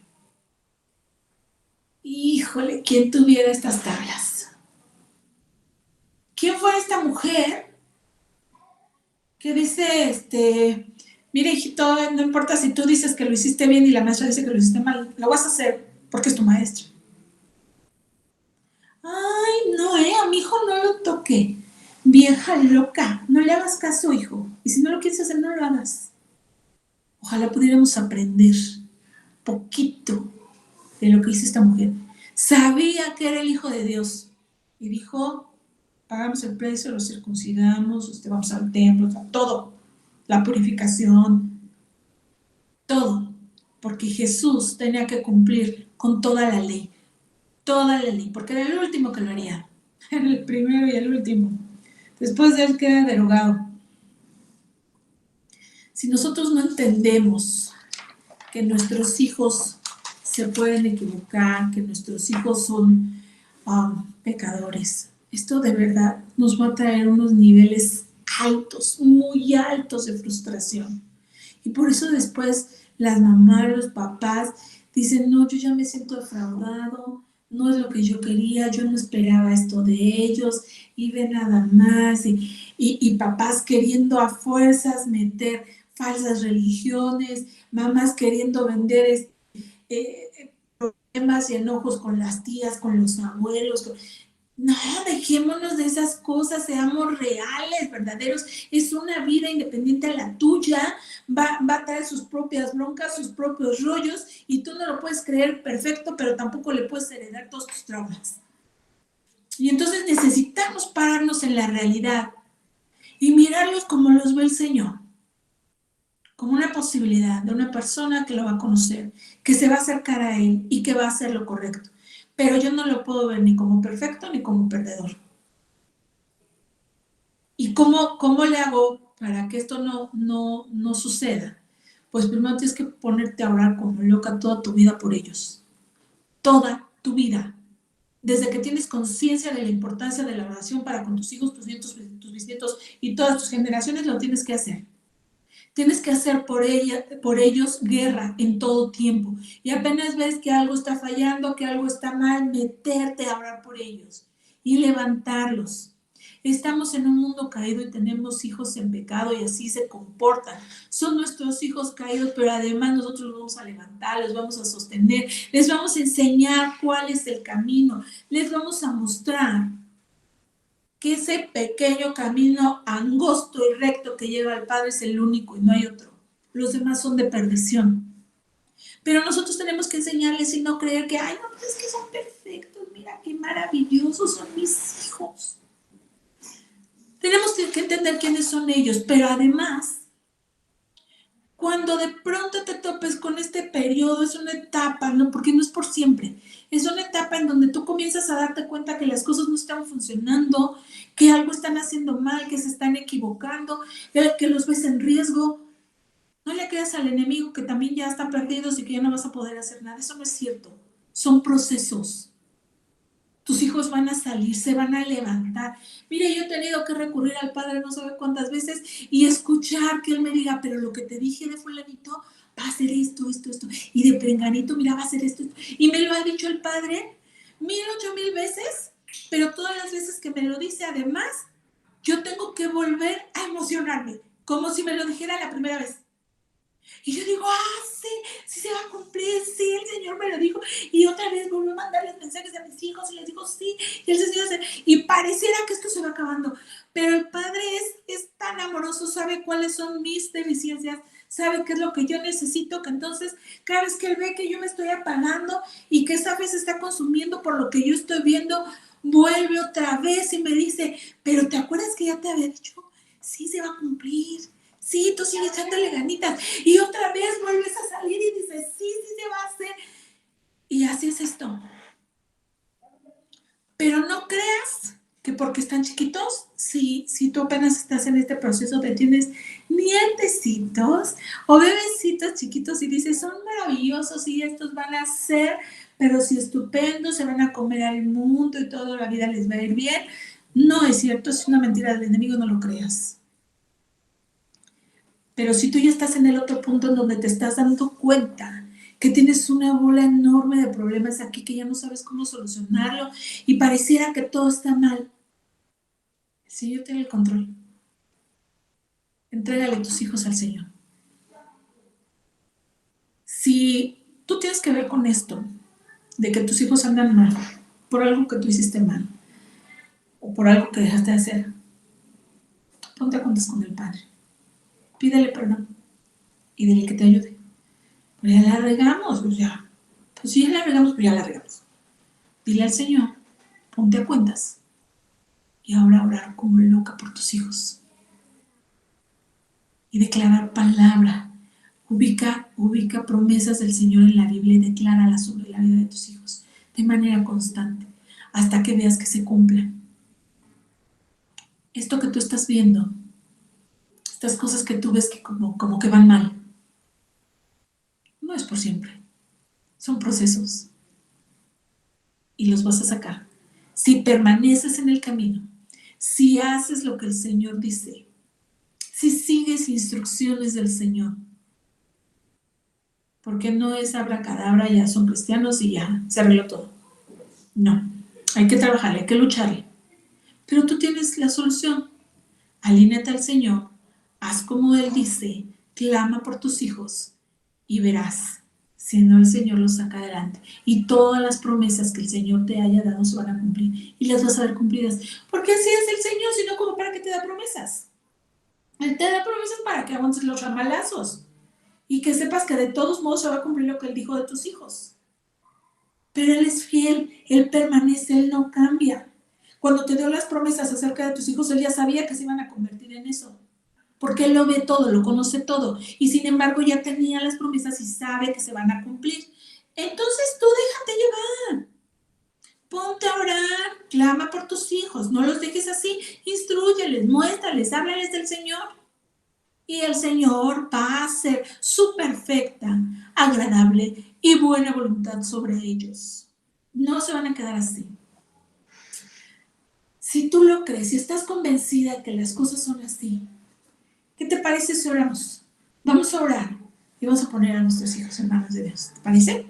Híjole, ¿quién tuviera estas tablas? ¿Quién fue esta mujer que dice, mira, hijito, no importa si tú dices que lo hiciste bien y la maestra dice que lo hiciste mal, lo vas a hacer porque es tu maestra? Ay, no, a mi hijo no lo toque. Vieja loca, no le hagas caso, hijo. Y si no lo quieres hacer, no lo hagas. Ojalá pudiéramos aprender poquito de lo que hizo esta mujer. Sabía que era el Hijo de Dios y dijo, pagamos el precio, lo circuncidamos, vamos al templo, todo, la purificación, todo, porque Jesús tenía que cumplir con toda la ley, porque era el último que lo haría, era el primero y el último. Después de él queda derogado. Si nosotros no entendemos que nuestros hijos se pueden equivocar, que nuestros hijos son pecadores, esto de verdad nos va a traer unos niveles altos, muy altos de frustración. Y por eso después las mamás, los papás dicen, no, yo ya me siento defraudado, no es lo que yo quería, yo no esperaba esto de ellos, y ve nada más, y papás queriendo a fuerzas meter falsas religiones, mamás queriendo vender problemas y enojos con las tías, con los abuelos. No, dejémonos de esas cosas, seamos reales, verdaderos. Es una vida independiente a la tuya, va a traer sus propias broncas, sus propios rollos, y tú no lo puedes creer perfecto, pero tampoco le puedes heredar todos tus traumas. Y entonces necesitamos pararnos en la realidad y mirarlos como los ve el Señor, como una posibilidad de una persona que lo va a conocer, que se va a acercar a Él y que va a hacer lo correcto. Pero yo no lo puedo ver ni como perfecto ni como perdedor. ¿Y cómo le hago para que esto no suceda? Pues primero tienes que ponerte a orar como loca toda tu vida por ellos. Toda tu vida. Desde que tienes conciencia de la importancia de la oración para con tus hijos, tus nietos, tus bisnietos y todas tus generaciones, lo tienes que hacer. Tienes que hacer por ellos guerra en todo tiempo. Y apenas ves que algo está fallando, que algo está mal, meterte a orar por ellos y levantarlos. Estamos en un mundo caído y tenemos hijos en pecado y así se comportan. Son nuestros hijos caídos, pero además nosotros los vamos a levantar, los vamos a sostener, les vamos a enseñar cuál es el camino, les vamos a mostrar que ese pequeño camino angosto y recto que lleva al Padre es el único y no hay otro. Los demás son de perdición. Pero nosotros tenemos que enseñarles y no creer que, ay, no, pues es que son perfectos, mira qué maravillosos son mis hijos. Tenemos que entender quiénes son ellos, pero además, cuando de pronto te topes con este periodo, es una etapa, ¿no? Porque no es por siempre. Es una etapa en donde tú comienzas a darte cuenta que las cosas no están funcionando, que algo están haciendo mal, que se están equivocando, que los ves en riesgo. No le creas al enemigo que también ya están perdidos y que ya no vas a poder hacer nada. Eso no es cierto. Son procesos. Tus hijos van a salir, se van a levantar. Mire, yo he tenido que recurrir al Padre no sabe cuántas veces y escuchar que Él me diga, pero lo que te dije de fulanito va a ser esto, esto, esto. Y de prenganito, mira, va a ser esto, esto. Y me lo ha dicho el Padre 1008 veces, pero todas las veces que me lo dice, además, yo tengo que volver a emocionarme, como si me lo dijera la primera vez. Y yo digo, sí, sí se va a cumplir, sí, el Señor me lo dijo. Y otra vez vuelvo a mandarles mensajes a mis hijos y les digo, sí, y el Señor y pareciera que esto se va acabando. Pero el Padre es tan amoroso, sabe cuáles son mis deficiencias, sabe qué es lo que yo necesito, que entonces cada vez que Él ve que yo me estoy apagando y que esa vez está consumiendo por lo que yo estoy viendo, vuelve otra vez y me dice, pero ¿te acuerdas que ya te había dicho? Sí, se va a cumplir. Sí, tú sigues echándole ganitas. Y otra vez vuelves a salir y dices, sí, sí se va a hacer. Y así es esto. Pero no creas que porque están chiquitos, si tú apenas estás en este proceso de tienes nietecitos o bebecitos chiquitos y dices, son maravillosos y estos van a ser, pero si estupendos, se van a comer al mundo y toda la vida les va a ir bien. No es cierto, es una mentira del enemigo, no lo creas. Pero si tú ya estás en el otro punto en donde te estás dando cuenta que tienes una bola enorme de problemas aquí que ya no sabes cómo solucionarlo y pareciera que todo está mal. El Señor tiene el control. Entrégale tus hijos al Señor. Si tú tienes que ver con esto, de que tus hijos andan mal, por algo que tú hiciste mal, o por algo que dejaste de hacer, ponte a cuentas con el Padre. Pídele perdón y dile que te ayude. Pero ya la regamos, pues ya. Pues si ya la regamos, pues ya la regamos. Dile al Señor, ponte a cuentas y ahora orar como loca por tus hijos. Y declarar palabra. Ubica promesas del Señor en la Biblia y decláralas sobre la vida de tus hijos de manera constante hasta que veas que se cumplan. Esto que tú estás viendo, estas cosas que tú ves que como que van mal, no es por siempre. Son procesos y los vas a sacar. Si permaneces en el camino, si haces lo que el Señor dice, si sigues instrucciones del Señor, porque no es abracadabra, ya son cristianos y ya se arregló todo. No, hay que trabajarle, hay que lucharle. Pero tú tienes la solución. Alíneate al Señor, haz como Él dice, clama por tus hijos y verás, si no el Señor los saca adelante. Y todas las promesas que el Señor te haya dado se van a cumplir y las vas a ver cumplidas. Porque así es el Señor, sino como para que te da promesas. Él te da promesas para que avances los ramalazos y que sepas que de todos modos se va a cumplir lo que Él dijo de tus hijos. Pero Él es fiel, Él permanece, Él no cambia. Cuando te dio las promesas acerca de tus hijos, Él ya sabía que se iban a convertir en eso. Porque Él lo ve todo, lo conoce todo. Y sin embargo ya tenía las promesas y sabe que se van a cumplir. Entonces tú déjate llevar. Ponte a orar, clama por tus hijos. No los dejes así. Instrúyeles, muéstrales, háblales del Señor. Y el Señor va a hacer su perfecta, agradable y buena voluntad sobre ellos. No se van a quedar así. Si tú lo crees, si estás convencida de que las cosas son así, ¿qué te parece si oramos? Vamos a orar y vamos a poner a nuestros hijos en manos de Dios. ¿Te parece?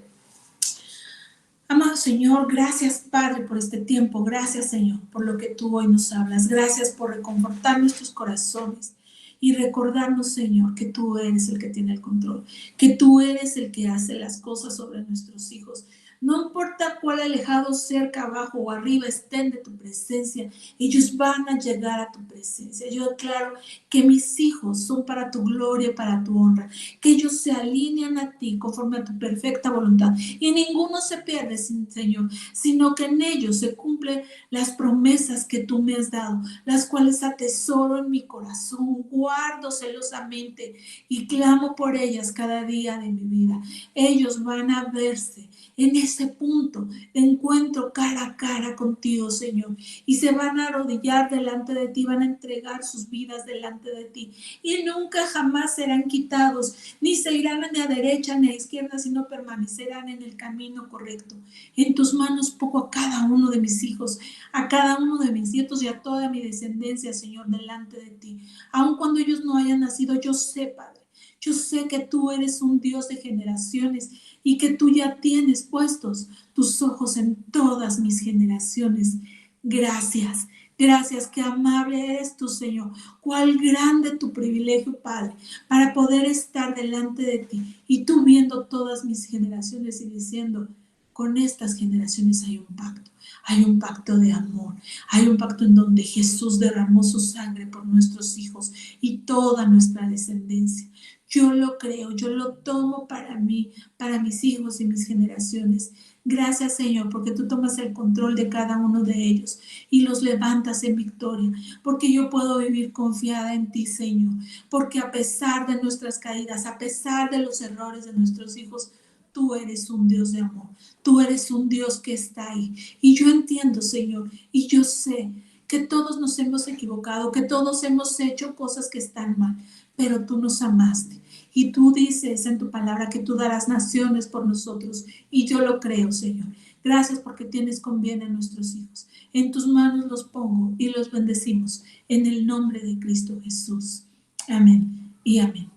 Amado Señor, gracias Padre por este tiempo. Gracias Señor por lo que tú hoy nos hablas. Gracias por reconfortar nuestros corazones y recordarnos Señor que tú eres el que tiene el control, que tú eres el que hace las cosas sobre nuestros hijos. No importa cuál alejado, cerca, abajo o arriba estén de tu presencia, ellos van a llegar a tu presencia. Yo declaro que mis hijos son para tu gloria y para tu honra, que ellos se alinean a ti conforme a tu perfecta voluntad y ninguno se pierde, Señor, sino que en ellos se cumplen las promesas que tú me has dado, las cuales atesoro en mi corazón, guardo celosamente y clamo por ellas cada día de mi vida. Ellos van a verse en ese punto de encuentro cara a cara contigo, Señor, y se van a arrodillar delante de ti, van a entregar sus vidas delante de ti y nunca jamás serán quitados, ni se irán ni a derecha ni a izquierda, sino permanecerán en el camino correcto. En tus manos pongo a cada uno de mis hijos, a cada uno de mis nietos y a toda mi descendencia, Señor, delante de ti. Aun cuando ellos no hayan nacido, yo sé, Padre, yo sé que tú eres un Dios de generaciones y que tú ya tienes puestos tus ojos en todas mis generaciones. Gracias, gracias, qué amable eres tú, Señor. Cuál grande tu privilegio, Padre, para poder estar delante de ti y tú viendo todas mis generaciones y diciendo, con estas generaciones hay un pacto. Hay un pacto de amor, hay un pacto en donde Jesús derramó su sangre por nuestros hijos y toda nuestra descendencia. Yo lo creo, yo lo tomo para mí, para mis hijos y mis generaciones. Gracias, Señor, porque tú tomas el control de cada uno de ellos y los levantas en victoria, porque yo puedo vivir confiada en ti, Señor, porque a pesar de nuestras caídas, a pesar de los errores de nuestros hijos, tú eres un Dios de amor, tú eres un Dios que está ahí. Y yo entiendo, Señor, y yo sé que todos nos hemos equivocado, que todos hemos hecho cosas que están mal, pero tú nos amaste. Y tú dices en tu palabra que tú darás naciones por nosotros. Y yo lo creo, Señor. Gracias porque tienes con bien a nuestros hijos. En tus manos los pongo y los bendecimos en el nombre de Cristo Jesús. Amén y amén.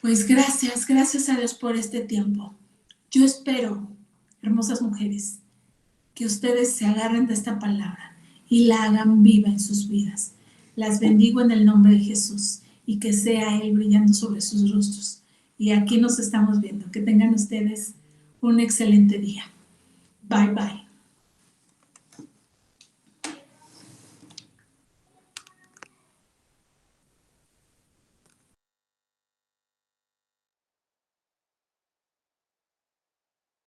Pues gracias a Dios por este tiempo. Yo espero, hermosas mujeres, que ustedes se agarren de esta palabra y la hagan viva en sus vidas. Las bendigo en el nombre de Jesús y que sea Él brillando sobre sus rostros. Y aquí nos estamos viendo. Que tengan ustedes un excelente día. Bye, bye.